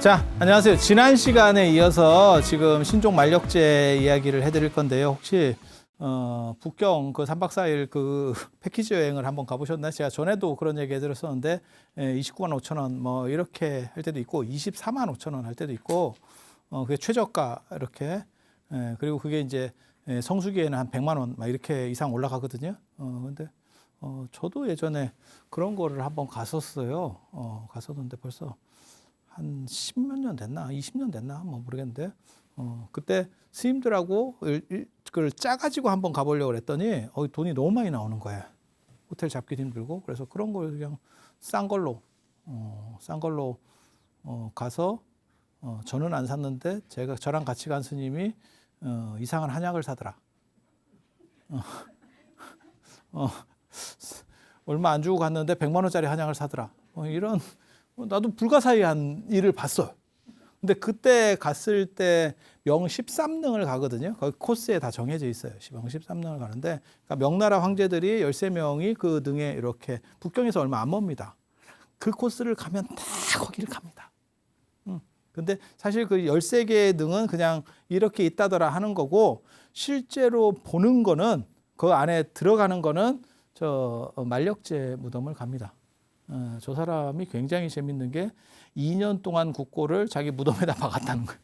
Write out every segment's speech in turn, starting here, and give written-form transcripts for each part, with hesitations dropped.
자, 안녕하세요. 지난 시간에 이어서 지금 신종 만력제 이야기를 해드릴 건데요. 혹시 북경 그 3박 4일 그 패키지 여행을 한번 가보셨나요? 제가 전에도 그런 얘기 해드렸었는데 29만 5천 원 뭐 이렇게 할 때도 있고 24만 5천 원 할 때도 있고 그게 최저가 이렇게 그리고 그게 이제 성수기에는 한 100만 원 막 이렇게 이상 올라가거든요. 근데 저도 예전에 그런 거를 한번 갔었어요. 갔었는데 벌써 한 10몇 년 됐나? 20년 됐나? 뭐 모르겠는데. 그때 스님들하고 그걸 짜가지고 한번 가보려고 그랬더니 돈이 너무 많이 나오는 거예요. 호텔 잡기도 힘들고. 그래서 그런 걸 그냥 싼 걸로 가서 저는 안 샀는데 저랑 같이 간 스님이 이상한 한약을 사더라. 얼마 안 주고 갔는데 100만 원짜리 한약을 사더라. 이런 나도 불가사의한 일을 봤어요. 근데 그때 갔을 때 명 13능을 가거든요. 거기 코스에 다 정해져 있어요. 명 13능을 가는데 그러니까 명나라 황제들이 13명이 그 능에 이렇게 북경에서 얼마 안 멉니다. 그 코스를 가면 다 거기를 갑니다. 근데 사실 그 13개의 능은 그냥 이렇게 있다더라 하는 거고 실제로 보는 거는 그 안에 들어가는 거는 저 만력제 무덤을 갑니다. 저 사람이 굉장히 재밌는 게 2년 동안 국고를 자기 무덤에다 박았다는 거예요.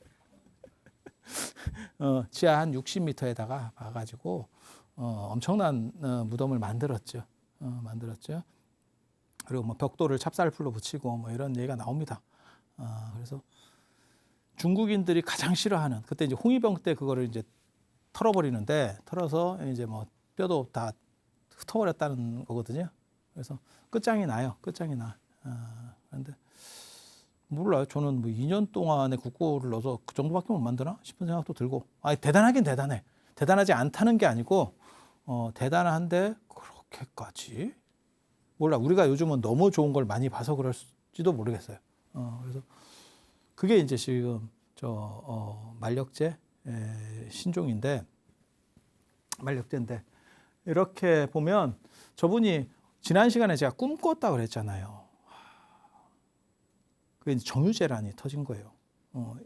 지하 한 60m에다가 박아가지고 엄청난 무덤을 만들었죠. 그리고 뭐 벽돌을 찹쌀풀로 붙이고 뭐 이런 얘기가 나옵니다. 그래서 중국인들이 가장 싫어하는 그때 이제 홍위병 때 그거를 이제 털어버리는데 털어서 이제 뭐 뼈도 다 흩어버렸다는 거거든요. 그래서 끝장이 나요. 끝장이 나. 그런데 몰라요. 저는 뭐 2년 동안에 국고를 넣어서 그 정도밖에 못 만드나 싶은 생각도 들고. 대단하긴 대단해. 대단하지 않다는 게 아니고 대단한데 그렇게까지 몰라. 우리가 요즘은 너무 좋은 걸 많이 봐서 그럴지도 모르겠어요. 그래서 그게 이제 지금 저 만력제 신종인데 만력제인데 이렇게 보면 저분이 지난 시간에 제가 꿈 꿨다고 그랬잖아요. 그게 정유재란이 터진 거예요.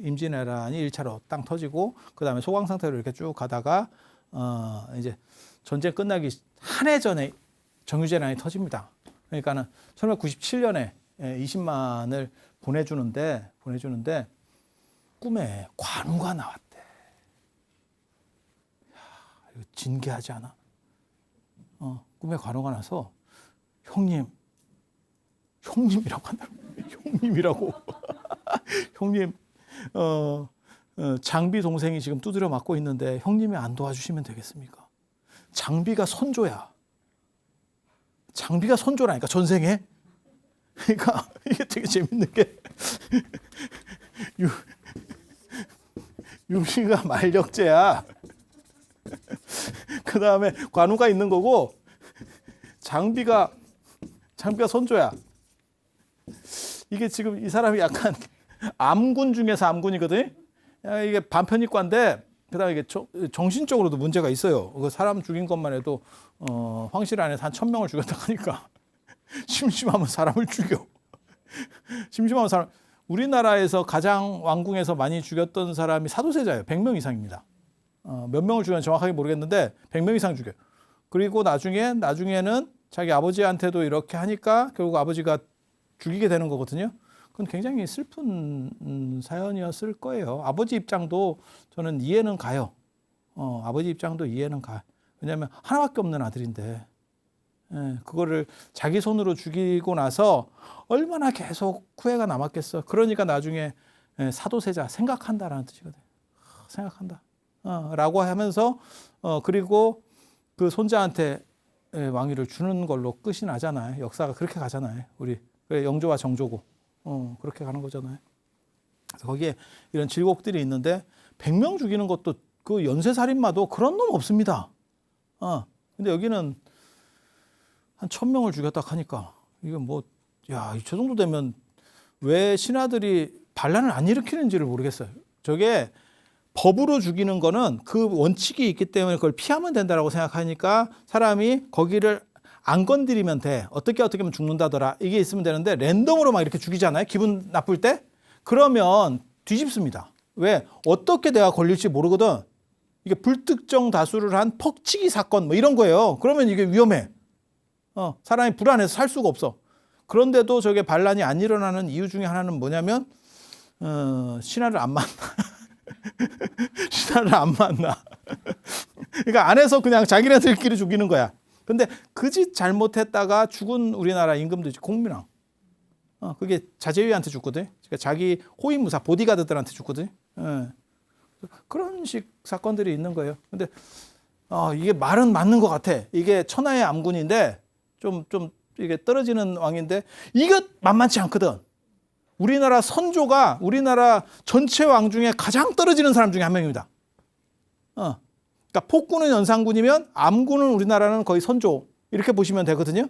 임진왜란이 1차로 땅 터지고 그다음에 소강 상태로 이렇게 쭉 가다가 이제 전쟁 끝나기 한 해 전에 정유재란이 터집니다. 그러니까는 1997년에 20만을 보내주는데 꿈에 관우가 나왔대. 야, 이거 진기하지 않아? 꿈에 관우가 나서 형님이라고 한다고. 형님이라고. 형님, 장비 동생이 지금 두드려 맞고 있는데 형님이 안 도와주시면 되겠습니까? 장비가 선조야. 장비가 선조라니까 전생에. 그러니까 이게 되게 재밌는 게 유미가 만력제야. 그 다음에 관우가 있는 거고 장비가 선조야. 이게 지금 이 사람이 약간 암군 중에서 암군이거든. 이게 반편익과인데 그다음에 이게 정신적으로도 문제가 있어요. 그 사람 죽인 것만 해도 황실 안에서 한 1000명을 죽였다 하니까 심심하면 사람을 죽여. 심심하면 사람. 우리나라에서 가장 왕궁에서 많이 죽였던 사람이 사도세자예요. 100명 이상입니다. 몇 명을 죽였는지 정확하게 모르겠는데 100명 이상 죽여요. 그리고 나중에는 자기 아버지한테도 이렇게 하니까 결국 아버지가 죽이게 되는 거거든요. 그건 굉장히 슬픈 사연이었을 거예요. 아버지 입장도 저는 이해는 가요. 아버지 입장도 이해는 가. 왜냐하면 하나밖에 없는 아들인데 그거를 자기 손으로 죽이고 나서 얼마나 계속 후회가 남았겠어. 그러니까 나중에 사도세자 생각한다라는 뜻이거든요. 생각한다. 라고 하면서 그리고 그 손자한테 왕위를 주는 걸로 끝이 나잖아요. 역사가 그렇게 가잖아요. 우리 영조와 정조고 그렇게 가는 거잖아요. 그래서 거기에 이런 질곡들이 있는데 100명 죽이는 것도 그 연쇄살인마도 그런 놈 없습니다. 근데 여기는 한 1000명을 죽였다 하니까 이게 뭐 저 정도 되면 왜 신하들이 반란을 안 일으키는지를 모르겠어요. 저게 법으로 죽이는 거는 그 원칙이 있기 때문에 그걸 피하면 된다라고 생각하니까 사람이 거기를 안 건드리면 돼. 어떻게 하면 죽는다더라. 이게 있으면 되는데 랜덤으로 막 이렇게 죽이잖아요. 기분 나쁠 때. 그러면 뒤집습니다. 왜? 어떻게 내가 걸릴지 모르거든. 이게 불특정 다수를 한 퍽치기 사건 뭐 이런 거예요. 그러면 이게 위험해. 사람이 불안해서 살 수가 없어. 그런데도 저게 반란이 안 일어나는 이유 중에 하나는 뭐냐면 신하를 안 만나. 신하를 안 만나. 그러니까 안에서 그냥 자기네들끼리 죽이는 거야. 근데 그 짓 잘못했다가 죽은 우리나라 임금도 있지. 공민왕. 그게 자제위한테 죽거든. 그러니까 자기 호위무사 보디가드들한테 죽거든. 그런 식 사건들이 있는 거예요. 근데 이게 말은 맞는 것 같아. 이게 천하의 암군인데 좀 이게 떨어지는 왕인데 이게 만만치 않거든. 우리나라 선조가 우리나라 전체 왕 중에 가장 떨어지는 사람 중에 한 명입니다. 그러니까 폭군은 연산군이면 암군은 우리나라는 거의 선조 이렇게 보시면 되거든요.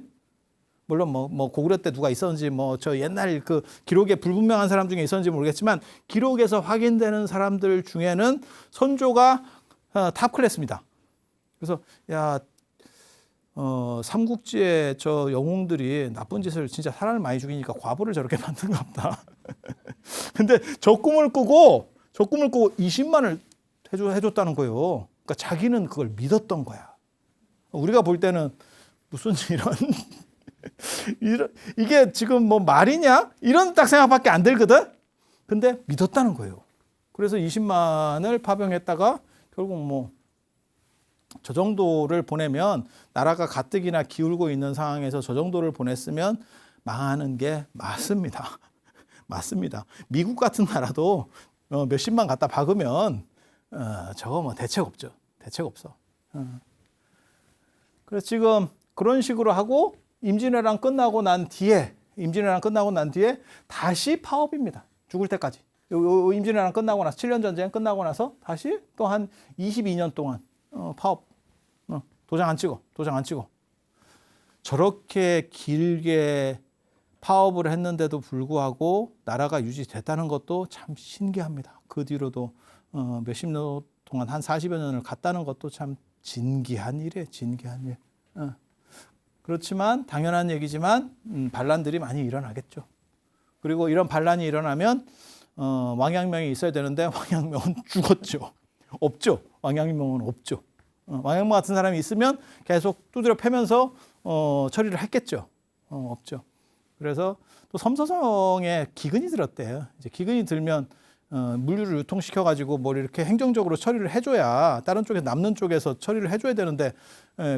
물론 뭐 고구려 때 누가 있었는지 뭐 저 옛날 그 기록에 불분명한 사람 중에 있었는지 모르겠지만 기록에서 확인되는 사람들 중에는 선조가 탑 클래스입니다. 그래서 삼국지의 저 영웅들이 나쁜 짓을 진짜 사람을 많이 죽이니까 과부를 저렇게 만든가 보다. 근데 저 꿈을 꾸고 20만을 해줬다는 거예요. 그러니까 자기는 그걸 믿었던 거야. 우리가 볼 때는 무슨 이게 지금 뭐 말이냐? 이런 딱 생각밖에 안 들거든? 근데 믿었다는 거예요. 그래서 20만을 파병했다가 결국 뭐 저 정도를 보내면 나라가 가뜩이나 기울고 있는 상황에서 저 정도를 보냈으면 망하는 게 맞습니다. 맞습니다. 미국 같은 나라도 몇십만 갖다 박으면 저거 뭐 대책 없죠. 대책 없어. 그래서 지금 그런 식으로 하고 임진왜란 끝나고 난 뒤에 다시 파업입니다. 죽을 때까지. 임진왜란 끝나고 나서 7년 전쟁 끝나고 나서 다시 또 한 22년 동안 파업. 도장 안 찍어. 저렇게 길게 파업을 했는데도 불구하고 나라가 유지됐다는 것도 참 신기합니다. 그 뒤로도 몇십 년 동안 한 40여 년을 갔다는 것도 참 진기한 일이에요. 진기한 일. 그렇지만 당연한 얘기지만 반란들이 많이 일어나겠죠. 그리고 이런 반란이 일어나면 왕양명이 있어야 되는데 왕양명은 죽었죠. 없죠. 왕양명은 없죠. 왕양명 같은 사람이 있으면 계속 두드려 패면서 처리를 했겠죠. 없죠. 그래서 또 섬서성에 기근이 들었대요. 이제 기근이 들면 물류를 유통시켜가지고 뭘 이렇게 행정적으로 처리를 해줘야 다른 쪽에 남는 쪽에서 처리를 해줘야 되는데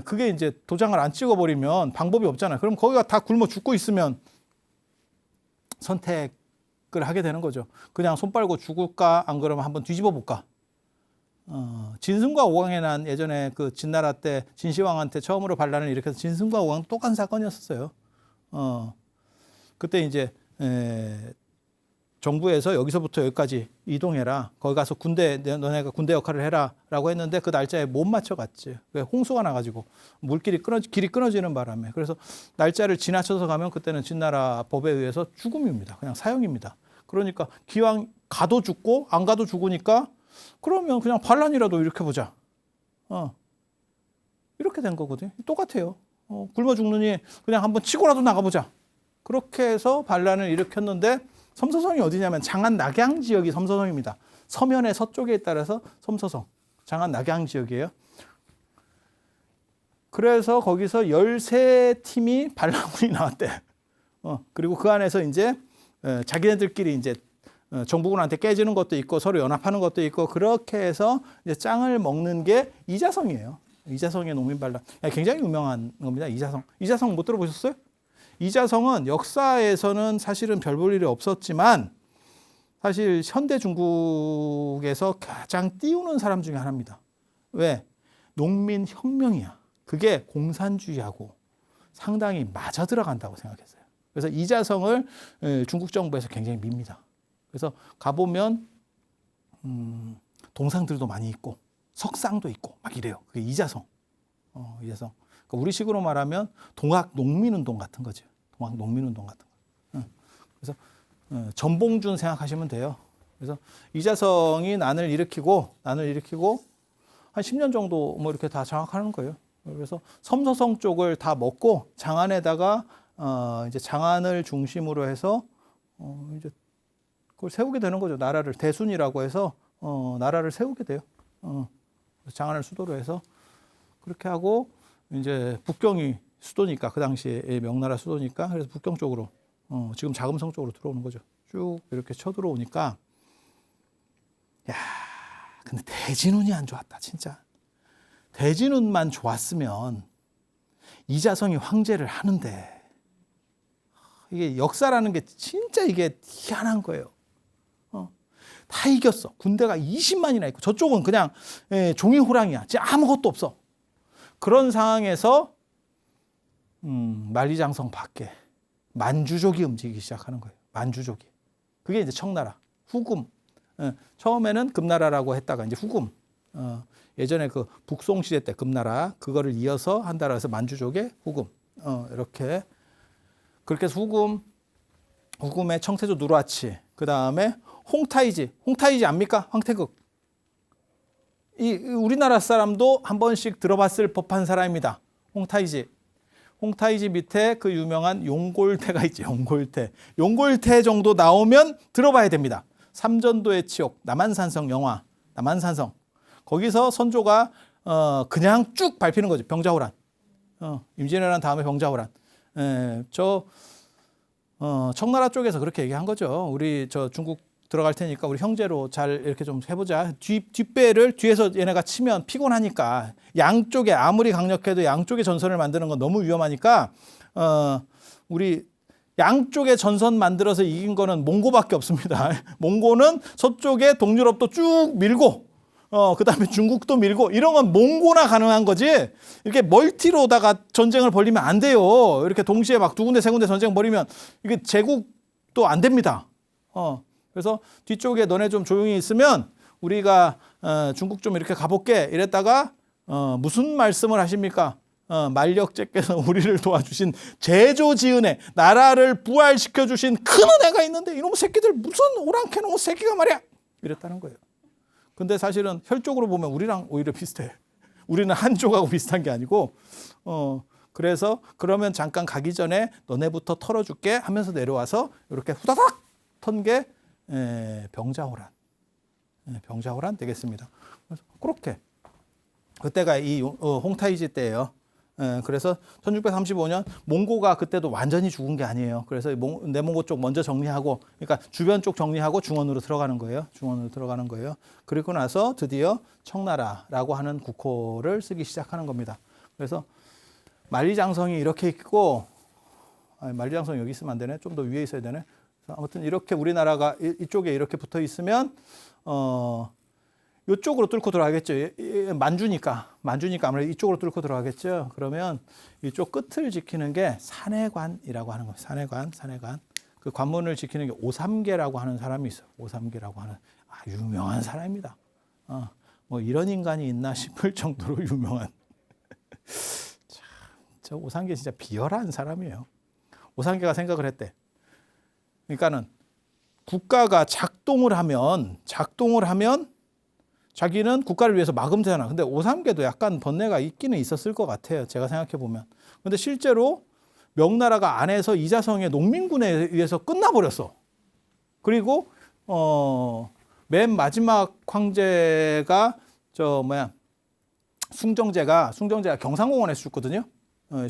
그게 이제 도장을 안 찍어버리면 방법이 없잖아요. 그럼 거기가 다 굶어 죽고 있으면 선택을 하게 되는 거죠. 그냥 손 빨고 죽을까 안 그러면 한번 뒤집어 볼까. 진승과 오강에 난 예전에 그 진나라 때 진시황한테 처음으로 반란을 일으켜서 진승과 오강 똑같은 사건이었어요. 그때 이제 정부에서 여기서부터 여기까지 이동해라. 거기 가서 너네가 군대 역할을 해라라고 했는데 그 날짜에 못 맞춰갔지. 홍수가 나가지고 길이 끊어지는 바람에. 그래서 날짜를 지나쳐서 가면 그때는 진나라 법에 의해서 죽음입니다. 그냥 사형입니다. 그러니까 기왕 가도 죽고 안 가도 죽으니까 그러면 그냥 반란이라도 일으켜보자. 이렇게 된 거거든요. 똑같아요. 굶어 죽느니 그냥 한번 치고라도 나가보자. 그렇게 해서 반란을 일으켰는데 섬서성이 어디냐면 장안 낙양 지역이 섬서성입니다. 서면의 서쪽에 따라서 섬서성, 장안 낙양 지역이에요. 그래서 거기서 13팀이 반란군이 나왔대. 그리고 그 안에서 이제 자기네들끼리 이제 정부군한테 깨지는 것도 있고 서로 연합하는 것도 있고 그렇게 해서 이제 짱을 먹는 게 이자성이에요. 이자성의 농민 반란. 굉장히 유명한 겁니다. 이자성 못 들어보셨어요? 이자성은 역사에서는 사실은 별 볼 일이 없었지만 사실 현대 중국에서 가장 띄우는 사람 중에 하나입니다. 왜? 농민혁명이야. 그게 공산주의하고 상당히 맞아 들어간다고 생각했어요. 그래서 이자성을 중국 정부에서 굉장히 밉니다. 그래서 가보면 동상들도 많이 있고 석상도 있고 막 이래요. 그게 이자성. 이자성. 그러니까 우리식으로 말하면 동학 농민운동 같은 거죠. 동학 농민운동 같은 거. 그래서 전봉준 생각하시면 돼요. 그래서 이자성이 난을 일으키고 한 10년 정도 뭐 이렇게 다 장악하는 거예요. 그래서 섬서성 쪽을 다 먹고 장안에다가 이제 장안을 중심으로 해서 이제 그걸 세우게 되는 거죠. 나라를 대순이라고 해서 나라를 세우게 돼요. 장안을 수도로 해서 그렇게 하고 이제 북경이 수도니까 그 당시에 명나라 수도니까 그래서 북경 쪽으로 지금 자금성 쪽으로 들어오는 거죠. 쭉 이렇게 쳐들어오니까 야, 근데 대진운이 안 좋았다 진짜. 대진운만 좋았으면 이자성이 황제를 하는데 이게 역사라는 게 진짜 이게 희한한 거예요. 다 이겼어. 군대가 20만이나 있고 저쪽은 그냥 종이 호랑이야. 진짜 아무것도 없어. 그런 상황에서 만리장성 밖에 만주족이 움직이기 시작하는 거예요. 만주족이. 그게 이제 청나라, 후금. 처음에는 금나라라고 했다가 이제 후금. 예전에 그 북송 시대 때 금나라 그거를 이어서 한다라 해서 만주족의 후금. 이렇게 그렇게 해서 후금의 청태조 누르하치. 그 다음에 홍타이지 압니까? 황태극. 이 우리나라 사람도 한 번씩 들어봤을 법한 사람입니다. 홍타이지 밑에 그 유명한 용골태가 있죠. 용골태 정도 나오면 들어봐야 됩니다. 삼전도의 치욕, 남한산성 영화, 남한산성. 거기서 선조가 그냥 쭉 밟히는 거죠. 병자호란. 임진왜란 다음에 병자호란. 청나라 쪽에서 그렇게 얘기한 거죠. 우리 저 중국 들어갈 테니까 우리 형제로 잘 이렇게 좀 해보자. 뒷배를 뒤에서 얘네가 치면 피곤하니까 양쪽에 아무리 강력해도 양쪽에 전선을 만드는 건 너무 위험하니까 우리 양쪽에 전선 만들어서 이긴 거는 몽고밖에 없습니다. 몽고는 서쪽에 동유럽도 쭉 밀고 그다음에 중국도 밀고 이런 건 몽고나 가능한 거지. 이렇게 멀티로다가 전쟁을 벌이면 안 돼요. 이렇게 동시에 막 두 군데 세 군데 전쟁 벌이면 이게 제국도 안 됩니다. 그래서 뒤쪽에 너네 좀 조용히 있으면 우리가 중국 좀 이렇게 가볼게 이랬다가 무슨 말씀을 하십니까? 만력제께서 우리를 도와주신 제조지은혜 나라를 부활시켜 주신 큰 은혜가 있는데 이놈 새끼들 무슨 오랑캐 놈 새끼가 말이야 이랬다는 거예요. 근데 사실은 혈족으로 보면 우리랑 오히려 비슷해. 우리는 한족하고 비슷한 게 아니고 그래서 그러면 잠깐 가기 전에 너네부터 털어줄게 하면서 내려와서 이렇게 후다닥 턴 게 병자호란 되겠습니다. 그래서 그렇게 그때가 이 홍타이지 때예요. 그래서 1635년 몽고가 그때도 완전히 죽은 게 아니에요. 그래서 내몽고 쪽 먼저 정리하고, 그러니까 주변 쪽 정리하고 중원으로 들어가는 거예요. 그리고 나서 드디어 청나라라고 하는 국호를 쓰기 시작하는 겁니다. 그래서 만리장성이 이렇게 있고, 만리장성 여기 있으면 안 되네. 좀 더 위에 있어야 되네. 아무튼 이렇게 우리나라가 이쪽에 이렇게 붙어 있으면 이쪽으로 뚫고 들어가겠죠. 만주니까 아무래도 이쪽으로 뚫고 들어가겠죠. 그러면 이쪽 끝을 지키는 게 산해관이라고 하는 거예요. 산해관. 그 관문을 지키는 게 오삼계라고 하는 사람이 있어요. 오삼계라고 하는 유명한 사람입니다. 뭐 이런 인간이 있나 싶을 정도로 유명한. 참, 저 오삼계 진짜 비열한 사람이에요. 오삼계가 생각을 했대. 그러니까는 국가가 작동을 하면 자기는 국가를 위해서 막음되잖아. 근데 오삼계도 약간 번뇌가 있기는 있었을 것 같아요. 제가 생각해 보면. 근데 실제로 명나라가 안에서 이자성의 농민군에 의해서 끝나버렸어. 그리고 맨 마지막 황제가 숭정제가 경산공원에서 죽거든요.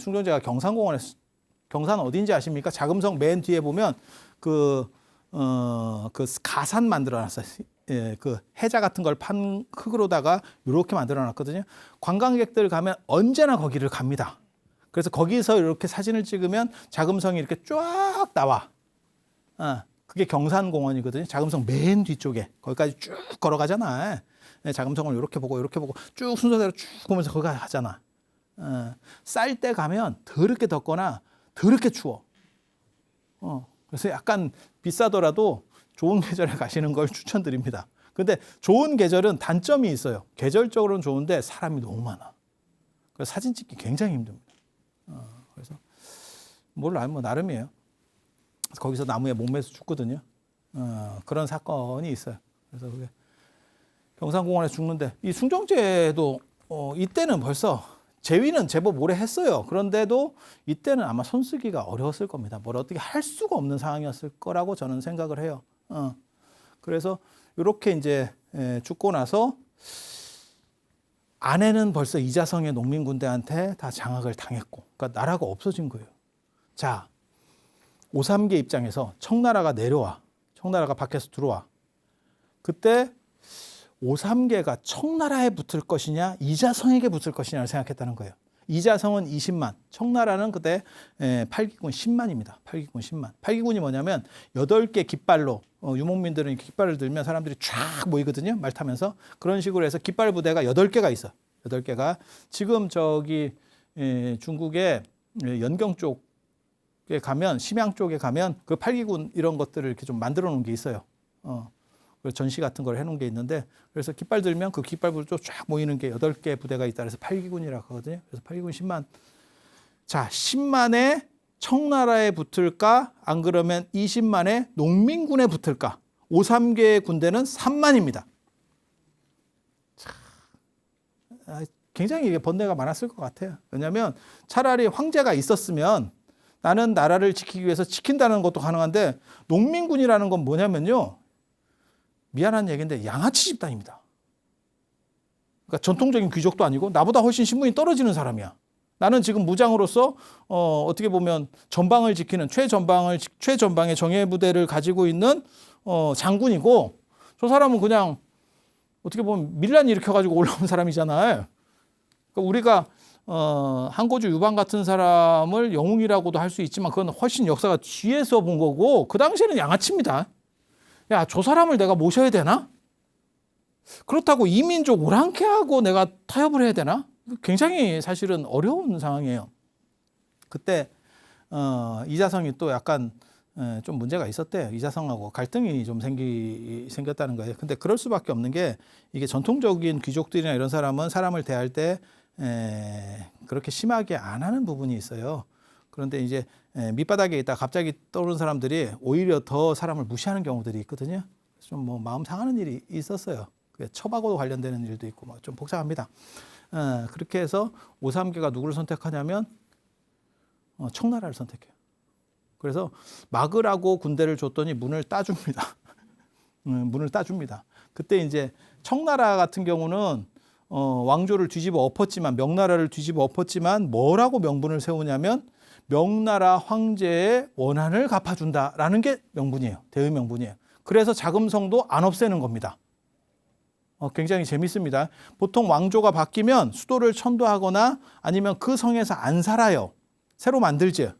숭정제가 경산공원에서, 경산 어딘지 아십니까? 자금성 맨 뒤에 보면 그 가산 만들어놨어요. 그 해자 같은 걸 판 흙으로다가 이렇게 만들어놨거든요. 관광객들 가면 언제나 거기를 갑니다. 그래서 거기서 이렇게 사진을 찍으면 자금성이 이렇게 쫙 나와. 그게 경산공원이거든요. 자금성 맨 뒤쪽에 거기까지 쭉 걸어가잖아. 자금성을 이렇게 보고 쭉 순서대로 쭉 보면서 거기 가잖아. 쌀 때 가면 더럽게 덥거나 더럽게 추워. 그래서 약간 비싸더라도 좋은 계절에 가시는 걸 추천드립니다. 근데 좋은 계절은 단점이 있어요. 계절적으로는 좋은데 사람이 너무 많아. 그래서 사진 찍기 굉장히 힘듭니다. 그래서 몰라요. 뭐 나름이에요. 그래서 거기서 나무에 목매서 죽거든요. 그런 사건이 있어요. 그래서 그게 경산공원에서 죽는데 이 숭정제도 이때는 벌써 제위는 제법 오래 했어요. 그런데도 이때는 아마 손쓰기가 어려웠을 겁니다. 뭘 어떻게 할 수가 없는 상황이었을 거라고 저는 생각을 해요. 그래서 이렇게 이제 죽고 나서 아내는 벌써 이자성의 농민군대한테 다 장악을 당했고, 그러니까 나라가 없어진 거예요. 자, 오삼계 입장에서 청나라가 내려와. 청나라가 밖에서 들어와. 그때 오삼계가 청나라에 붙을 것이냐 이자성에게 붙을 것이냐를 생각했다는 거예요. 이자성은 20만, 청나라는 그때 8기군 10만입니다. 8기군 10만. 8기군이 뭐냐면 8개 깃발로 유목민들은 이렇게 깃발을 들면 사람들이 쫙 모이거든요. 말 타면서. 그런 식으로 해서 깃발 부대가 8개가 있어. 8개가. 지금 저기 중국의 연경 쪽에 가면, 심양 쪽에 가면 그 8기군 이런 것들을 이렇게 좀 만들어 놓은 게 있어요. 전시 같은 걸 해놓은 게 있는데, 그래서 깃발 들면 그 깃발 부대로 쫙 모이는 게 8개 부대가 있다. 그래서 8기군이라고 하거든요. 그래서 8기군 10만. 자, 10만에 청나라에 붙을까? 안 그러면 20만에 농민군에 붙을까? 오삼계의 군대는 3만입니다. 굉장히 이게 번뇌가 많았을 것 같아요. 왜냐하면 차라리 황제가 있었으면 나는 나라를 지키기 위해서 지킨다는 것도 가능한데, 농민군이라는 건 뭐냐면요. 미안한 얘기인데 양아치 집단입니다. 그러니까 전통적인 귀족도 아니고 나보다 훨씬 신분이 떨어지는 사람이야. 나는 지금 무장으로서 어떻게 보면 전방을 지키는 최전방의 정예부대를 가지고 있는 장군이고, 저 사람은 그냥 어떻게 보면 밀란 일으켜가지고 올라온 사람이잖아요. 그러니까 우리가 한고주 유방 같은 사람을 영웅이라고도 할 수 있지만 그건 훨씬 역사가 뒤에서 본 거고, 그 당시에는 양아치입니다. 야, 저 사람을 내가 모셔야 되나? 그렇다고 이민족 오랑캐하고 내가 타협을 해야 되나? 굉장히 사실은 어려운 상황이에요. 그때 이자성이 또 약간 좀 문제가 있었대요. 이자성하고 갈등이 좀 생겼다는 거예요. 근데 그럴 수밖에 없는 게, 이게 전통적인 귀족들이나 이런 사람은 사람을 대할 때 그렇게 심하게 안 하는 부분이 있어요. 그런데 이제 밑바닥에 있다 갑자기 떠오르는 사람들이 오히려 더 사람을 무시하는 경우들이 있거든요. 좀 뭐 마음 상하는 일이 있었어요. 처하고도 관련되는 일도 있고 뭐 좀 복잡합니다. 그렇게 해서 오삼계가 누구를 선택하냐면 청나라를 선택해요. 그래서 막으라고 군대를 줬더니 문을 따줍니다. 문을 따줍니다. 그때 이제 청나라 같은 경우는 왕조를 뒤집어 엎었지만, 명나라를 뒤집어 엎었지만 뭐라고 명분을 세우냐면 명나라 황제의 원한을 갚아준다라는 게 명분이에요. 대의 명분이에요. 그래서 자금성도 안 없애는 겁니다. 굉장히 재밌습니다. 보통 왕조가 바뀌면 수도를 천도하거나 아니면 그 성에서 안 살아요. 새로 만들지.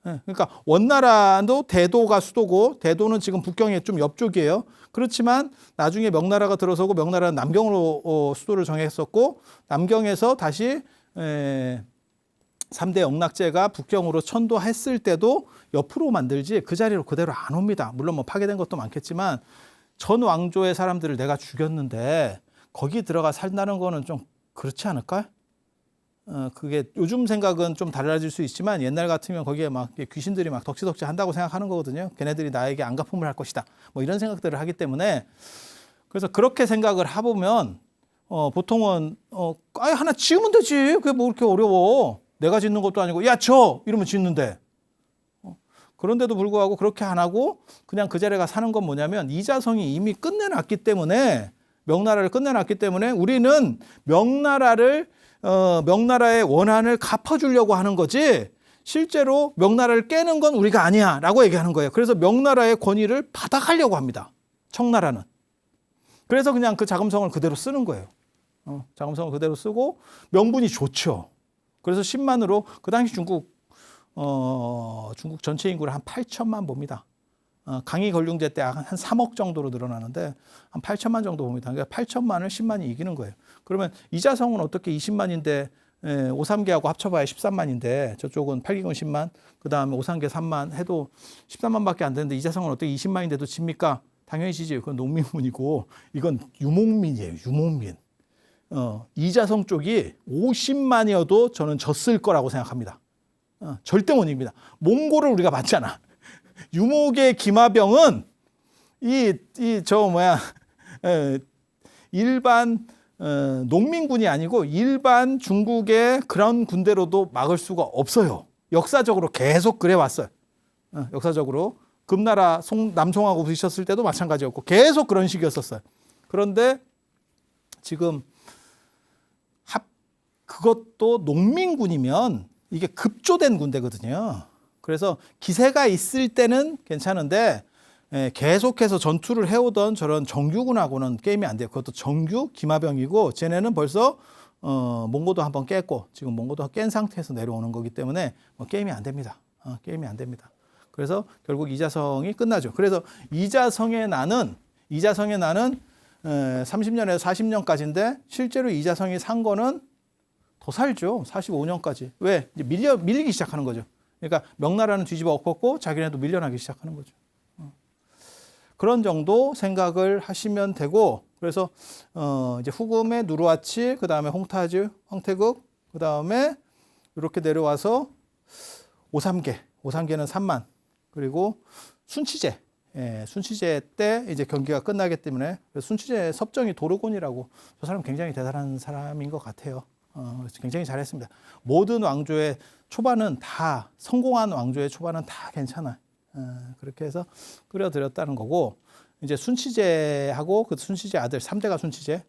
그러니까 원나라도 대도가 수도고, 대도는 지금 북경의 좀 옆쪽이에요. 그렇지만 나중에 명나라가 들어서고, 명나라는 남경으로 수도를 정했었고, 남경에서 다시 3대 영락제가 북경으로 천도했을 때도 옆으로 만들지 그 자리로 그대로 안 옵니다. 물론 뭐 파괴된 것도 많겠지만, 전 왕조의 사람들을 내가 죽였는데 거기 들어가 산다는 거는 좀 그렇지 않을까? 그게 요즘 생각은 좀 달라질 수 있지만, 옛날 같으면 거기에 막 귀신들이 막 덕지덕지 한다고 생각하는 거거든요. 걔네들이 나에게 안갚음을 할 것이다. 뭐 이런 생각들을 하기 때문에. 그래서 그렇게 생각을 해보면 보통은 하나 지으면 되지. 그게 뭐 그렇게 어려워. 내가 짓는 것도 아니고, 야, 이러면 짓는데. 그런데도 불구하고 그렇게 안 하고 그냥 그 자리에 가 사는 건 뭐냐면, 이자성이 이미 끝내놨기 때문에, 명나라를 끝내놨기 때문에 우리는 명나라의 원한을 갚아주려고 하는 거지, 실제로 명나라를 깨는 건 우리가 아니야 라고 얘기하는 거예요. 그래서 명나라의 권위를 받아가려고 합니다. 청나라는. 그래서 그냥 그 자금성을 그대로 쓰는 거예요. 자금성을 그대로 쓰고 명분이 좋죠. 그래서 10만으로 그 당시 중국 전체 인구를 한 8천만 봅니다. 강희 걸륭제 때 한 3억 정도로 늘어나는데 한 8천만 정도 봅니다. 그러니까 8천만을 10만이 이기는 거예요. 그러면 이자성은 어떻게 20만인데 오삼계하고 합쳐봐야 13만인데, 저쪽은 8기군 10만, 그 다음에 오삼계 3만 해도 13만밖에 안 되는데 이자성은 어떻게 20만인데도 집니까? 당연히 지지. 그건 농민군이고 이건 유목민이에요. 유목민. 이자성 쪽이 50만이어도 저는 졌을 거라고 생각합니다. 절대 못 이깁니다. 몽골을 우리가 봤잖아. 유목의 기마병은 일반 농민군이 아니고 일반 중국의 그런 군대로도 막을 수가 없어요. 역사적으로 계속 그래 왔어요. 역사적으로 금나라 남송하고 부딪혔을 때도 마찬가지였고 계속 그런 식이었었어요. 그런데 지금 그것도 농민군이면 이게 급조된 군대거든요. 그래서 기세가 있을 때는 괜찮은데 계속해서 전투를 해오던 저런 정규군하고는 게임이 안 돼요. 그것도 정규 기마병이고 쟤네는 벌써 몽고도 한번 깼고 지금 몽고도 깬 상태에서 내려오는 거기 때문에 게임이 안 됩니다. 게임이 안 됩니다. 그래서 결국 이자성이 끝나죠. 그래서 이자성의 난은 30년에서 40년까지인데 실제로 이자성이 산 거는 더 살죠. 45년까지. 왜? 이제 밀리기 시작하는 거죠. 그러니까 명나라는 뒤집어 엎었고 자기네도 밀려나기 시작하는 거죠. 그런 정도 생각을 하시면 되고 그래서 이제 후금의 누르하치, 그 다음에 홍타즈, 황태국, 그 다음에 이렇게 내려와서 오삼계는 3만, 그리고 순치제, 순치제 때 이제 경기가 끝나기 때문에 순치제 섭정이 도르곤이라고 저 사람 굉장히 대단한 사람인 것 같아요. 굉장히 잘했습니다. 모든 왕조의 초반은 다 성공한 왕조의 초반은 다 괜찮아. 그렇게 해서 끌어들였다는 거고 이제 순치제하고 그 순치제 아들 3대가 순치제,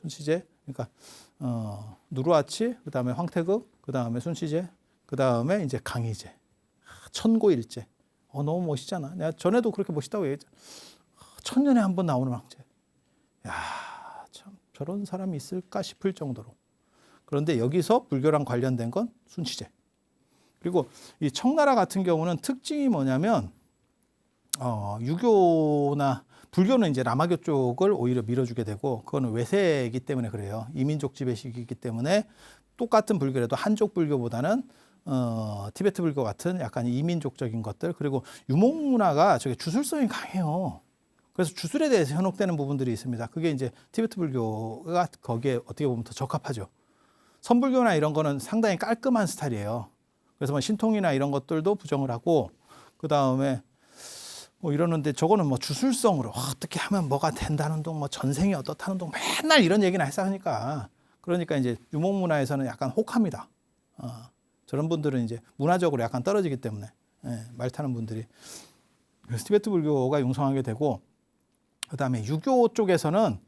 순치제 그러니까 누르하치, 그 다음에 황태국, 그 다음에 순치제, 그 다음에 이제 강희제, 천고일제. 너무 멋있잖아. 내가 전에도 그렇게 멋있다고 얘기했잖아. 1000년에 한 번 나오는 왕제. 야, 참 저런 사람이 있을까 싶을 정도로. 그런데 여기서 불교랑 관련된 건 순치제. 그리고 이 청나라 같은 경우는 특징이 뭐냐면 유교나 불교는 이제 라마교 쪽을 오히려 밀어주게 되고 그거는 외세이기 때문에 그래요. 이민족 지배식이기 때문에 똑같은 불교라도 한족 불교보다는 티베트 불교 같은 약간 이민족적인 것들, 그리고 유목 문화가 저게 주술성이 강해요. 그래서 주술에 대해서 현혹되는 부분들이 있습니다. 그게 이제 티베트 불교가 거기에 어떻게 보면 더 적합하죠. 선불교나 이런 거는 상당히 깔끔한 스타일이에요. 그래서 뭐 신통이나 이런 것들도 부정을 하고, 그 다음에 뭐 이러는데 저거는 뭐 주술성으로 어떻게 하면 뭐가 된다는 둥, 뭐 전생이 어떻다는 둥, 맨날 이런 얘기나 해서 하니까, 그러니까 이제 유목 문화에서는 약간 혹합니다. 저런 분들은 이제 문화적으로 약간 떨어지기 때문에 말 타는 분들이. 그래서 티베트 불교가 융성하게 되고, 그 다음에 유교 쪽에서는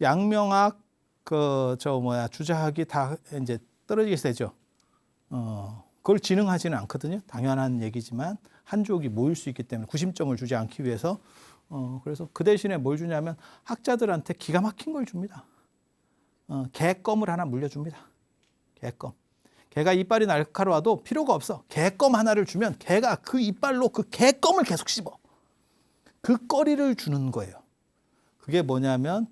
양명학, 주자학이 다 이제 떨어지게 되죠. 그걸 진흥하지는 않거든요. 당연한 얘기지만 한족이 모일 수 있기 때문에 구심점을 주지 않기 위해서. 그래서 그 대신에 뭘 주냐면 학자들한테 기가 막힌 걸 줍니다. 개껌을 하나 물려줍니다. 개껌. 개가 이빨이 날카로워도 필요가 없어. 개껌 하나를 주면 개가 그 이빨로 그 개껌을 계속 씹어. 그 거리를 주는 거예요. 그게 뭐냐면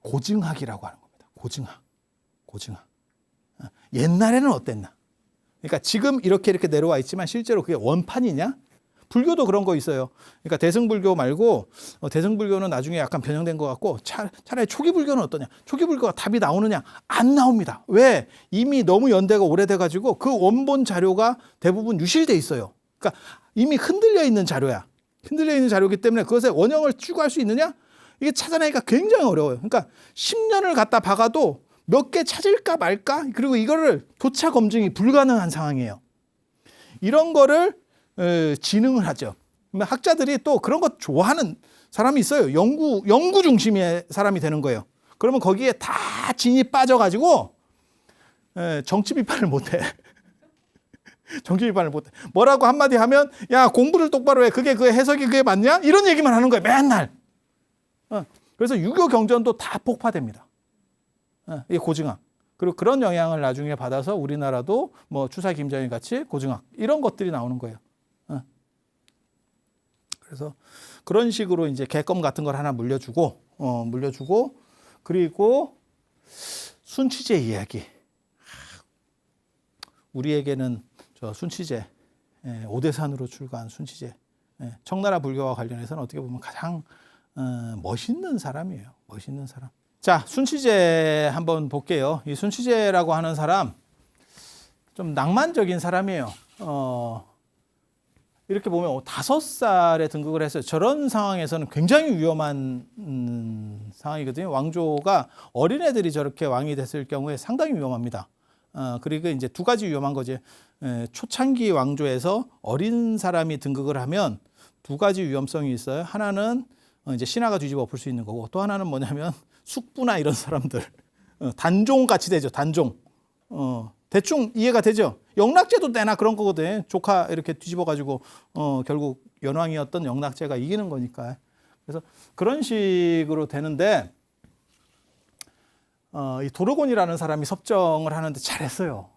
고증학이라고 하는 겁니다. 고증학. 옛날에는 어땠나? 그러니까 지금 이렇게 내려와 있지만 실제로 그게 원판이냐? 불교도 그런 거 있어요. 그러니까 대승불교 말고 대승불교는 나중에 약간 변형된 것 같고 차라리 초기불교는 어떠냐? 초기불교가 답이 나오느냐? 안 나옵니다. 왜? 이미 너무 연대가 오래돼가지고 그 원본 자료가 대부분 유실돼 있어요. 그러니까 이미 흔들려 있는 자료야. 흔들려 있는 자료이기 때문에 그것에 원형을 추구할 수 있느냐? 이게 찾아내기가 굉장히 어려워요. 그러니까 10년을 갖다 박아도 몇 개 찾을까 말까? 그리고 이거를 교차 검증이 불가능한 상황이에요. 이런 거를 진흥을 하죠. 학자들이 또 그런 거 좋아하는 사람이 있어요. 연구 중심의 사람이 되는 거예요. 그러면 거기에 다 진이 빠져가지고 정치 비판을 못해. 정치 비판을 못해. 뭐라고 한마디 하면 야 공부를 똑바로 해. 그게 해석이 그게 맞냐? 이런 얘기만 하는 거예요. 맨날. 그래서 유교 경전도 다 폭파됩니다. 이게 고증학. 그리고 그런 영향을 나중에 받아서 우리나라도 뭐 추사 김정일 같이 고증학 이런 것들이 나오는 거예요. 그래서 그런 식으로 이제 개껌 같은 걸 하나 물려주고 그리고 순치제 이야기. 우리에게는 저 순치제, 오대산으로 출가한 순치제, 청나라 불교와 관련해서는 어떻게 보면 가장 멋있는 사람이에요. 멋있는 사람. 자, 순치제 한번 볼게요. 이 순치제라고 하는 사람 좀 낭만적인 사람이에요. 이렇게 보면 5살에 등극을 했어요. 저런 상황에서는 굉장히 위험한 상황이거든요. 왕조가 어린애들이 저렇게 왕이 됐을 경우에 상당히 위험합니다. 그리고 이제 두 가지 위험한 거지. 초창기 왕조에서 어린 사람이 등극을 하면 두 가지 위험성이 있어요. 하나는 이제 신하가 뒤집어 엎을 수 있는 거고, 또 하나는 뭐냐면 숙부나 이런 사람들 단종 같이 되죠. 단종. 대충 이해가 되죠. 영락제도 때나 그런 거거든. 조카 이렇게 뒤집어 가지고 결국 연왕이었던 영락제가 이기는 거니까. 그래서 그런 식으로 되는데 이 도로곤이라는 사람이 섭정을 하는데 잘했어요.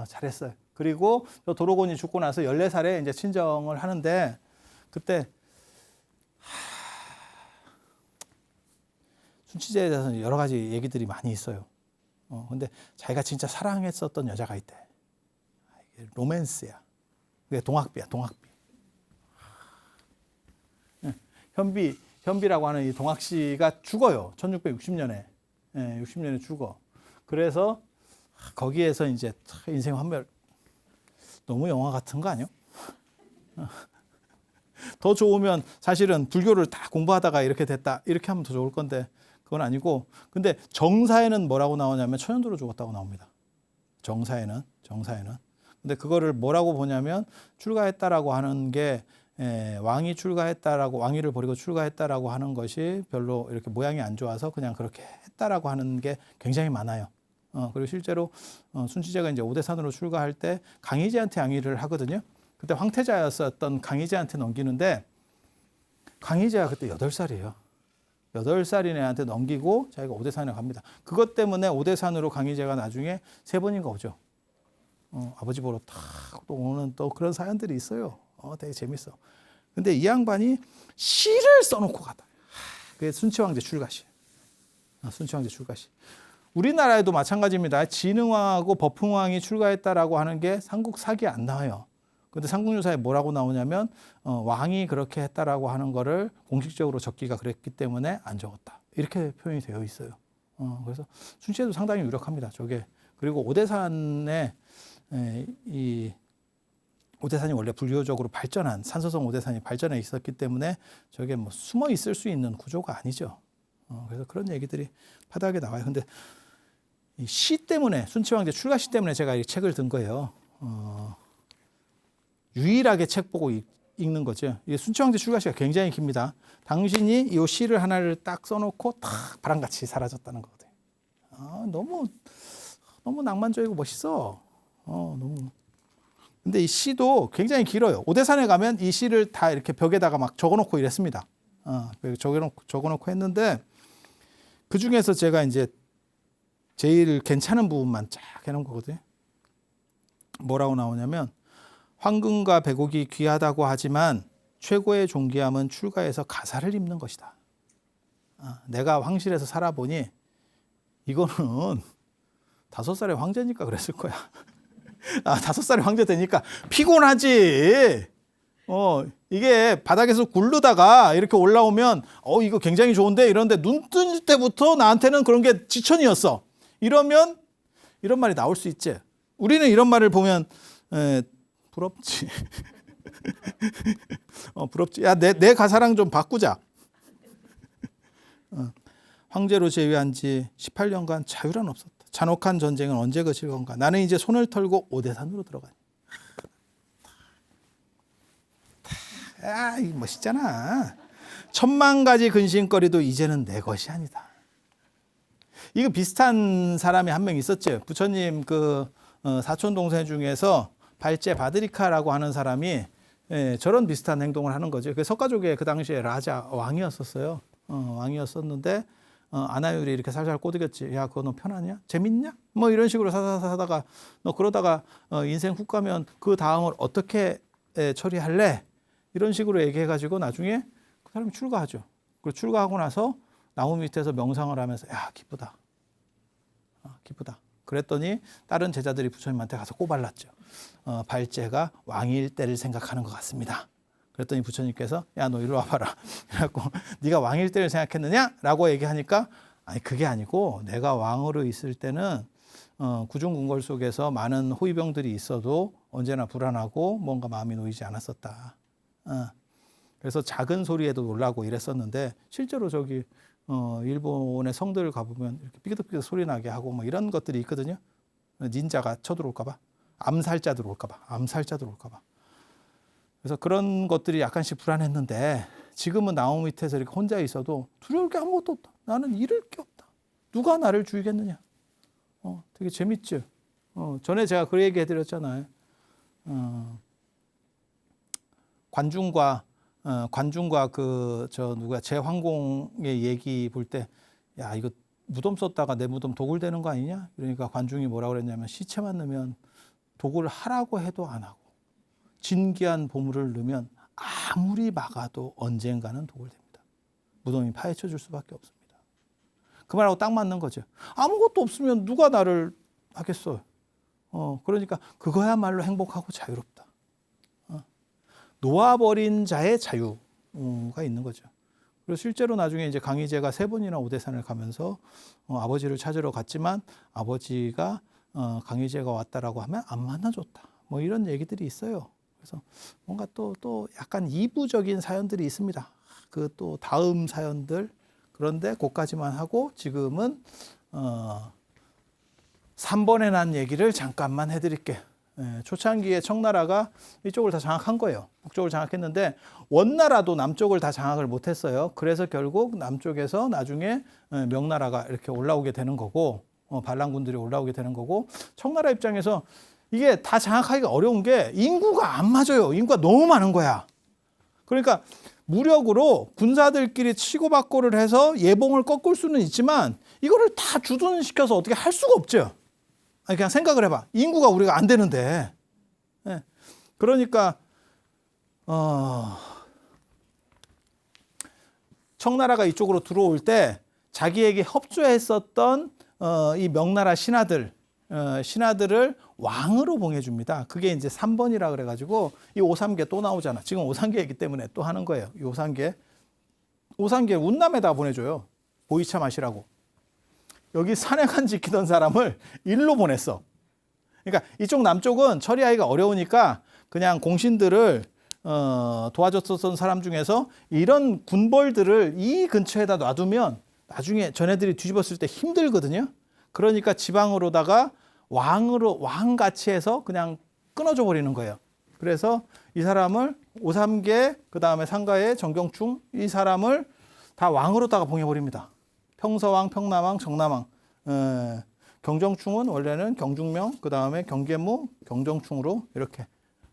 잘했어요. 그리고 도로곤이 죽고 나서 14살에 이제 친정을 하는데 그때 순치제에 대해서는 여러 가지 얘기들이 많이 있어요. 근데 자기가 진짜 사랑했었던 여자가 있대. 로맨스야. 그게 동학비야, 동학비. 현비라고 하는 이 동학 씨가 죽어요. 1660년에. 60년에 죽어. 그래서 거기에서 이제 인생 환멸. 너무 영화 같은 거 아니요? 더 좋으면 사실은 불교를 다 공부하다가 이렇게 됐다. 이렇게 하면 더 좋을 건데 그건 아니고. 근데 정사에는 뭐라고 나오냐면 천연두로 죽었다고 나옵니다. 정사에는. 근데 그거를 뭐라고 보냐면 출가했다라고 하는 게 왕이 출가했다라고 왕위를 버리고 출가했다라고 하는 것이 별로 이렇게 모양이 안 좋아서 그냥 그렇게 했다라고 하는 게 굉장히 많아요. 그리고 실제로 순치제가 이제 오대산으로 출가할 때 강희제한테 양위를 하거든요. 그때 황태자였었던 강희제한테 넘기는데 강희제가 그때 8살이에요. 8살인 애한테 넘기고 자기가 오대산에 갑니다. 그것 때문에 오대산으로 강희제가 나중에 3번인가 오죠. 아버지 보러 탁 또 오는 또 그런 사연들이 있어요. 되게 재밌어. 근데 이 양반이 시를 써놓고 가다. 그게 순치왕제 출가시. 순치왕제 출가시. 우리나라에도 마찬가지입니다. 진흥왕하고 법흥왕이 출가했다라고 하는 게 삼국사기에 안 나와요. 근데 삼국유사에 뭐라고 나오냐면 왕이 그렇게 했다라고 하는 거를 공식적으로 적기가 그랬기 때문에 안 적었다. 이렇게 표현이 되어 있어요. 그래서 순치에도 상당히 유력합니다. 저게. 그리고 오대산에 이 오대산이 원래 불교적으로 발전한 산서성 오대산이 발전해 있었기 때문에 저게 뭐 숨어 있을 수 있는 구조가 아니죠. 그래서 그런 얘기들이 파다하게 나와요. 근데 이 시 때문에 순치왕제 출가시 때문에 제가 이 책을 든 거예요. 유일하게 책 보고 읽는 거죠. 이게 순치왕제 출가시가 굉장히 깁니다. 당신이 이 시를 하나를 딱 써놓고 탁 바람같이 사라졌다는 거거든요. 너무 낭만적이고 멋있어. 너무. 근데 이 시도 굉장히 길어요. 오대산에 가면 이 시를 다 이렇게 벽에다가 막 적어놓고 이랬습니다. 적어놓고 했는데 그 중에서 제가 이제 제일 괜찮은 부분만 쫙 해놓은 거거든요. 뭐라고 나오냐면 황금과 백옥이 귀하다고 하지만 최고의 존귀함은 출가해서 가사를 입는 것이다. 내가 황실에서 살아보니 이거는 5살의 황제니까 그랬을 거야. 5살의 황제 되니까 피곤하지. 이게 바닥에서 굴르다가 이렇게 올라오면 이거 굉장히 좋은데 이런데 눈 뜰 때부터 나한테는 그런 게 지천이었어. 이러면 이런 말이 나올 수 있지. 우리는 이런 말을 보면 부럽지. 부럽지. 야, 내 가사랑 좀 바꾸자. 황제로 제위한 지 18년간 자유란 없었다. 잔혹한 전쟁은 언제 그칠 건가. 나는 이제 손을 털고 오대산으로 들어가니. 이거 멋있잖아. 10,000가지 근심거리도 이제는 내 것이 아니다. 이거 비슷한 사람이 한 명 있었죠. 부처님 그 사촌 동생 중에서 발제 바드리카라고 하는 사람이 저런 비슷한 행동을 하는 거죠. 그 석가족의 그 당시에 라자 왕이었었어요. 왕이었었는데 아나율이 이렇게 살살 꼬드겼지. 야, 그거 너 편하냐? 재밌냐? 뭐 이런 식으로 사다가 너 그러다가 인생 훅 가면 그 다음을 어떻게 처리할래? 이런 식으로 얘기해가지고 나중에 그 사람이 출가하죠. 그리고 출가하고 나서 나무 밑에서 명상을 하면서 야, 기쁘다. 기쁘다. 그랬더니 다른 제자들이 부처님한테 가서 꼬발랐죠. 발제가 왕일 때를 생각하는 것 같습니다. 그랬더니 부처님께서 야, 너 이리 와봐라. 그래갖고 네가 왕일 때를 생각했느냐? 라고 얘기하니까 아니 그게 아니고 내가 왕으로 있을 때는 구중궁궐 속에서 많은 호위병들이 있어도 언제나 불안하고 뭔가 마음이 놓이지 않았었다. 그래서 작은 소리에도 놀라고 이랬었는데 실제로 저기 일본의 성들 가보면 이렇게 삐그덕삐그덕 소리 나게 하고 뭐 이런 것들이 있거든요. 닌자가 쳐들어올까 봐. 암살자 들어올까 봐. 그래서 그런 것들이 약간씩 불안했는데 지금은 나무 밑에서 이렇게 혼자 있어도 두려울 게 아무것도 없다. 나는 잃을 게 없다. 누가 나를 죽이겠느냐. 되게 재밌죠. 전에 제가 그 얘기 해드렸잖아요. 관중과 누가 제황공의 얘기 볼 때, 야, 이거 무덤 썼다가 내 무덤 도굴 되는 거 아니냐? 그러니까 관중이 뭐라 그랬냐면, 시체만 넣으면 도굴 하라고 해도 안 하고, 진귀한 보물을 넣으면 아무리 막아도 언젠가는 도굴됩니다. 무덤이 파헤쳐 줄 수밖에 없습니다. 그 말하고 딱 맞는 거죠. 아무것도 없으면 누가 나를 하겠어요. 그러니까 그거야말로 행복하고 자유롭다. 놓아버린 자의 자유가 있는 거죠. 그리고 실제로 나중에 이제 강희제가 3번이나 오대산을 가면서 아버지를 찾으러 갔지만 아버지가 강희제가 왔다라고 하면 안 만나줬다. 뭐 이런 얘기들이 있어요. 그래서 뭔가 또 약간 이부적인 사연들이 있습니다. 그 또 다음 사연들. 그런데 그까지만 하고 지금은 3번에 난 얘기를 잠깐만 해드릴게요. 초창기에 청나라가 이쪽을 다 장악한 거예요. 북쪽을 장악했는데 원나라도 남쪽을 다 장악을 못했어요. 그래서 결국 남쪽에서 나중에 명나라가 이렇게 올라오게 되는 거고, 반란군들이 올라오게 되는 거고, 청나라 입장에서 이게 다 장악하기가 어려운 게 인구가 안 맞아요. 인구가 너무 많은 거야. 그러니까 무력으로 군사들끼리 치고받고를 해서 예봉을 꺾을 수는 있지만 이거를 다 주둔시켜서 어떻게 할 수가 없죠. 아니, 그냥 생각을 해봐. 인구가 우리가 안 되는데. 네. 그러니까 청나라가 이쪽으로 들어올 때 자기에게 협조했었던 이 명나라 신하들을 왕으로 봉해줍니다. 그게 이제 3번이라 그래가지고 이 오삼계 또 나오잖아. 지금 오삼계이기 때문에 또 하는 거예요. 이 오삼계 운남에다 보내줘요. 보이차 마시라고. 여기 산행한 지키던 사람을 일로 보냈어. 그러니까 이쪽 남쪽은 처리하기가 어려우니까 그냥 공신들을 도와줬었던 사람 중에서 이런 군벌들을 이 근처에다 놔두면 나중에 전애들이 뒤집었을 때 힘들거든요. 그러니까 지방으로다가 왕같이 해서 그냥 끊어줘 버리는 거예요. 그래서 이 사람을 오삼계, 그 다음에 상가의 정경충, 이 사람을 다 왕으로다가 봉해버립니다. 평서왕, 평남왕, 정남왕. 경정충은 원래는 경중명, 그 다음에 경계무, 경정충으로 이렇게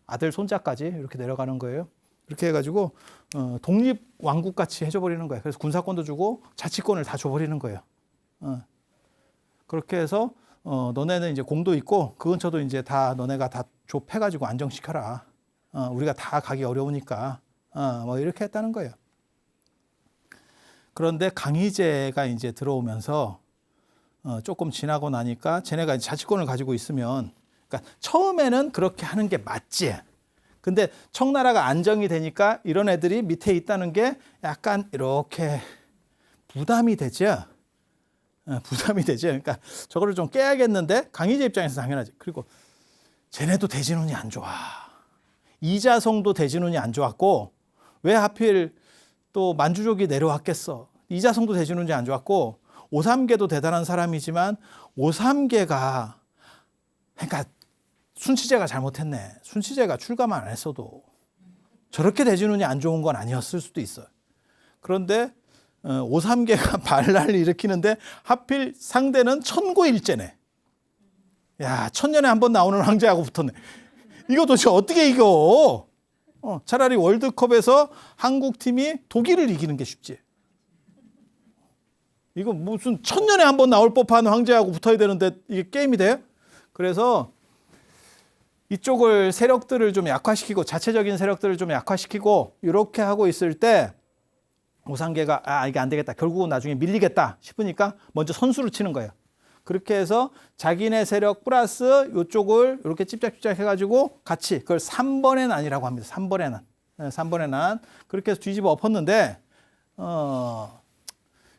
아들, 손자까지 이렇게 내려가는 거예요. 이렇게 해가지고 독립 왕국같이 해줘버리는 거예요. 그래서 군사권도 주고 자치권을 다 줘버리는 거예요. 그렇게 해서 너네는 이제 공도 있고 그 근처도 이제 다 너네가 다 좁혀가지고 안정시켜라. 우리가 다 가기 어려우니까 뭐 이렇게 했다는 거예요. 그런데 강희제가 이제 들어오면서 조금 지나고 나니까 쟤네가 자치권을 가지고 있으면, 그러니까 처음에는 그렇게 하는 게 맞지. 근데 청나라가 안정이 되니까 이런 애들이 밑에 있다는 게 약간 이렇게 부담이 되죠. 부담이 되죠. 그러니까 저거를 좀 깨야겠는데 강희제 입장에서 당연하지. 그리고 쟤네도 대진운이 안 좋아. 이자성도 대진운이 안 좋았고 왜 하필 또 만주족이 내려왔겠어. 이자성도 대진운이 안 좋았고 오삼계도 대단한 사람이지만 오삼계가 그러니까 순치제가 잘못했네. 순치제가 출가만 안 했어도 저렇게 대진운이 안 좋은 건 아니었을 수도 있어요. 그런데 오삼계가 반란을 일으키는데 하필 상대는 천고일제네. 야, 1000년에 한 번 나오는 황제하고 붙었네. 이거 도대체 어떻게 이겨? 차라리 월드컵에서 한국 팀이 독일을 이기는 게 쉽지. 이거 무슨 1000년에 한 번 나올 법한 황제하고 붙어야 되는데 이게 게임이 돼요? 그래서 이쪽을 세력들을 좀 약화시키고 자체적인 세력들을 좀 약화시키고 이렇게 하고 있을 때 오삼계가 이게 안 되겠다. 결국은 나중에 밀리겠다 싶으니까 먼저 선수를 치는 거예요. 그렇게 해서 자기네 세력 플러스 이쪽을 이렇게 찝짝찝짝 해가지고 같이 그걸 3번의 난이라고 합니다. 3번의 난. 3번의 난. 그렇게 해서 뒤집어 엎었는데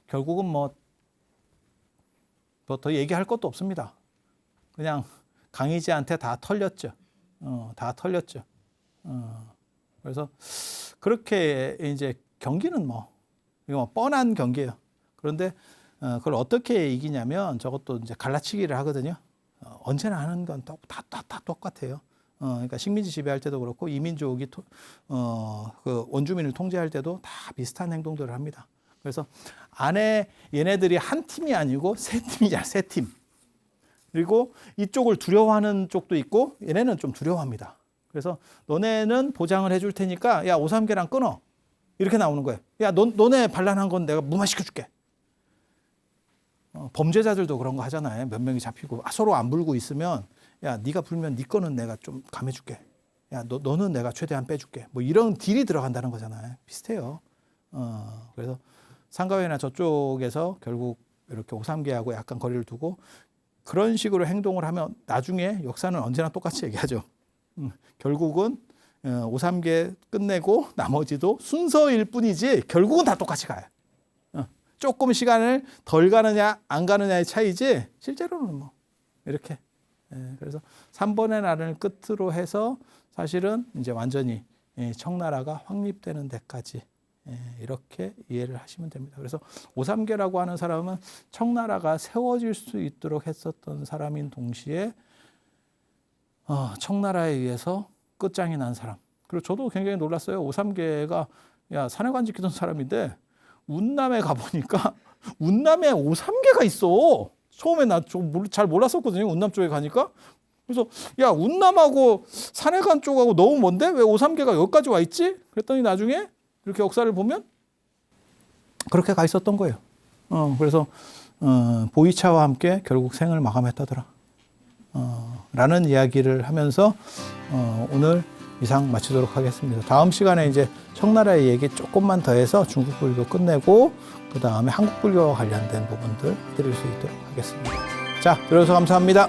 결국은 뭐 더 얘기할 것도 없습니다. 그냥 강희제한테 다 털렸죠. 다 털렸죠. 그래서 그렇게 이제 경기는 이거 뻔한 경기예요. 그런데 그걸 어떻게 이기냐면 저것도 이제 갈라치기를 하거든요. 언제나 하는 건 다 똑같아요. 그러니까 식민지 지배할 때도 그렇고 이민족이 그 원주민을 통제할 때도 다 비슷한 행동들을 합니다. 그래서 안에 얘네들이 한 팀이 아니고 세 팀이야, 세 팀. 그리고 이쪽을 두려워하는 쪽도 있고 얘네는 좀 두려워합니다. 그래서 너네는 보장을 해줄 테니까 야 5.3계랑 끊어. 이렇게 나오는 거예요. 야 너네 반란한 건 내가 무마시켜줄게. 범죄자들도 그런 거 하잖아요. 몇 명이 잡히고 서로 안 불고 있으면 야 네가 불면 네 거는 내가 좀 감해줄게. 야 너는 내가 최대한 빼줄게. 뭐 이런 딜이 들어간다는 거잖아요. 비슷해요. 그래서 상가회나 저쪽에서 결국 이렇게 5.3계하고 약간 거리를 두고 그런 식으로 행동을 하면 나중에 역사는 언제나 똑같이 얘기하죠. 결국은 5.3계 끝내고 나머지도 순서일 뿐이지 결국은 다 똑같이 가요. 조금 시간을 덜 가느냐 안 가느냐의 차이지 실제로는 뭐 이렇게. 그래서 3번의 날을 끝으로 해서 사실은 이제 완전히 청나라가 확립되는 데까지 이렇게 이해를 하시면 됩니다. 그래서 5.3계라고 하는 사람은 청나라가 세워질 수 있도록 했었던 사람인 동시에 청나라에 의해서 끝장이 난 사람. 그리고 저도 굉장히 놀랐어요. 5.3계가 야 산해관 지키던 사람인데 운남에 가보니까 운남에 5.3계가 있어. 처음에 나 잘 몰랐었거든요. 운남 쪽에 가니까. 그래서 야 운남하고 산해관 쪽하고 너무 먼데 왜 5.3계가 여기까지 와 있지? 그랬더니 나중에 이렇게 역사를 보면 그렇게 가 있었던 거예요. 그래서 보이차와 함께 결국 생을 마감했다더라. 라는 이야기를 하면서 오늘 이상 마치도록 하겠습니다. 다음 시간에 이제 청나라의 얘기 조금만 더 해서 중국 불교 끝내고 그 다음에 한국 불교와 관련된 부분들 드릴 수 있도록 하겠습니다. 자, 들어주셔서 감사합니다.